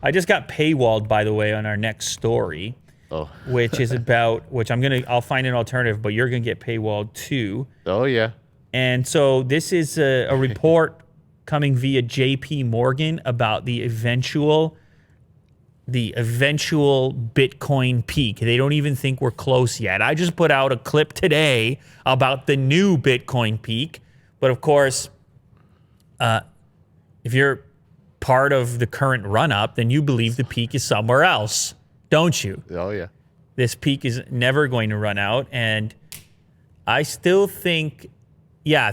I just got paywalled, by the way, on our next story, which is about, I'll find an alternative, but you're going to get paywalled too. Oh, yeah. And so this is a report coming via JP Morgan about the eventual Bitcoin peak. They don't even think we're close yet. I just put out a clip today about the new Bitcoin peak. But of course, if you're part of the current run-up, then you believe the peak is somewhere else, don't you? Oh, yeah. This peak is never going to run out. And I still think,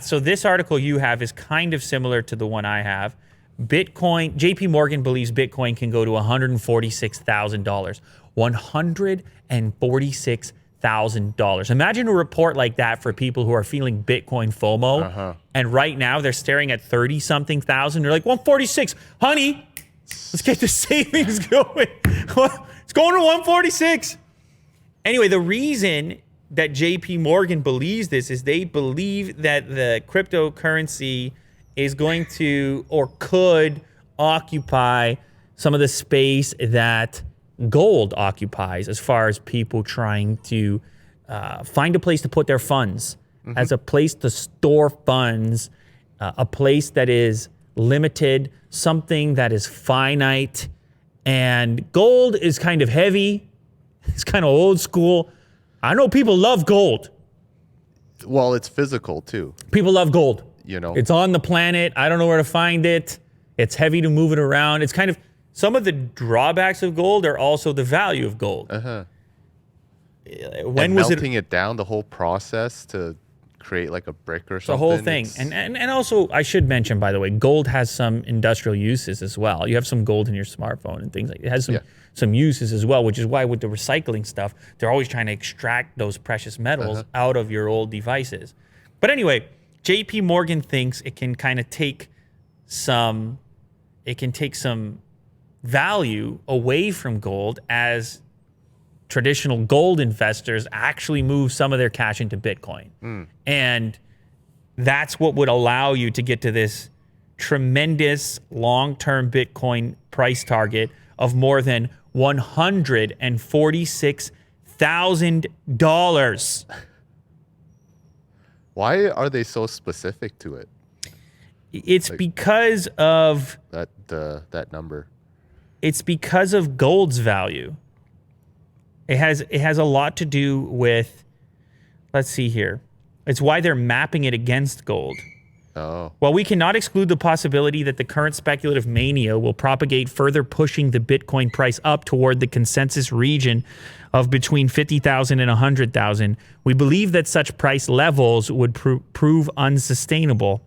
so this article you have is kind of similar to the one I have. Bitcoin, JP Morgan believes Bitcoin can go to $146,000. $146,000. Imagine a report like that for people who are feeling Bitcoin FOMO. And right now they're staring at 30-something thousand. They're like, 146, honey, let's get the savings going. It's going to 146. Anyway, the reason that JP Morgan believes this is they believe that the cryptocurrency is going to or could occupy some of the space that gold occupies as far as people trying to find a place to put their funds, as a place to store funds, a place that is limited, something that is finite. And gold is kind of heavy. It's kind of old school. I know people love gold. Well, it's physical too. People love gold. You know, it's on the planet. I don't know where to find it. It's heavy to move it around. It's kind of, some of the drawbacks of gold are also the value of gold. When was melting it down, the whole process to create like a brick or something. The whole thing. And also, I should mention, by the way, gold has some industrial uses as well. You have some gold in your smartphone and things like that. It has some uses as well, which is why with the recycling stuff, they're always trying to extract those precious metals out of your old devices. But anyway, JP Morgan thinks it can kind of take some value away from gold as traditional gold investors actually move some of their cash into Bitcoin. And that's what would allow you to get to this tremendous long-term Bitcoin price target of more than $146,000. Why are they so specific to it? It's like, because of that number. It's because of gold's value. It has a lot to do with, let's see here. It's why they're mapping it against gold. Oh. While we cannot exclude the possibility that the current speculative mania will propagate, further pushing the Bitcoin price up toward the consensus region of between 50,000 and 100,000, we believe that such price levels would prove unsustainable.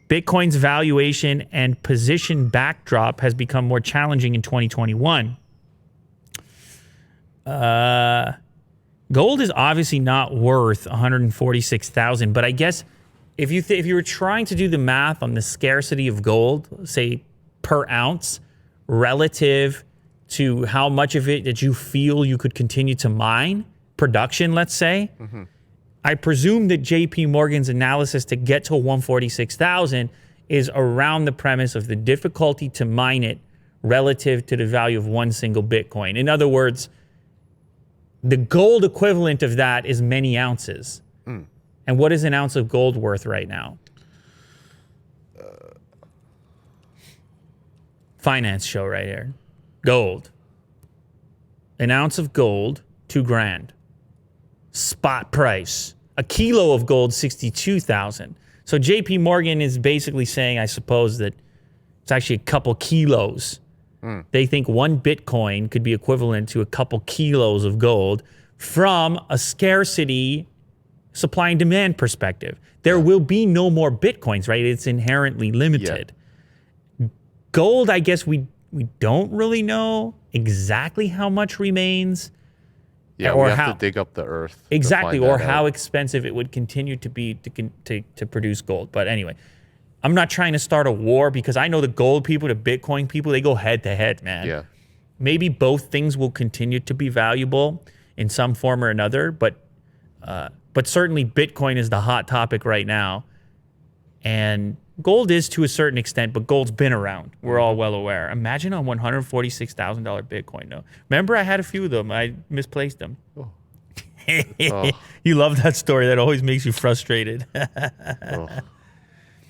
Bitcoin's valuation and position backdrop has become more challenging in 2021. Gold is obviously not worth 146,000, but I guess if you were trying to do the math on the scarcity of gold, say per ounce, relative to how much of it that you feel you could continue to mine, production, let's say, I presume that JP Morgan's analysis to get to 146,000 is around the premise of the difficulty to mine it relative to the value of one single Bitcoin. In other words, the gold equivalent of that is many ounces. And what is an ounce of gold worth right now? Finance show right here. Gold. An ounce of gold, $2,000. Spot price. A kilo of gold, 62,000. So JP Morgan is basically saying, I suppose, that it's actually a couple kilos. They think one Bitcoin could be equivalent to a couple kilos of gold from a scarcity supply and demand perspective. There will be no more Bitcoins, right? It's inherently limited. Gold, I guess we don't really know exactly how much remains. Yeah, or we have how, to dig up the earth. Exactly, or how expensive it would continue to be to produce gold. But anyway, I'm not trying to start a war because I know the gold people, the Bitcoin people, they go head to head, man. Yeah. Maybe both things will continue to be valuable in some form or another, but certainly Bitcoin is the hot topic right now. And gold is to a certain extent, but gold's been around. We're all well aware. Imagine a $146,000 Bitcoin note. Remember, I had a few of them. I misplaced them. Oh. You love that story. That always makes you frustrated. Oh.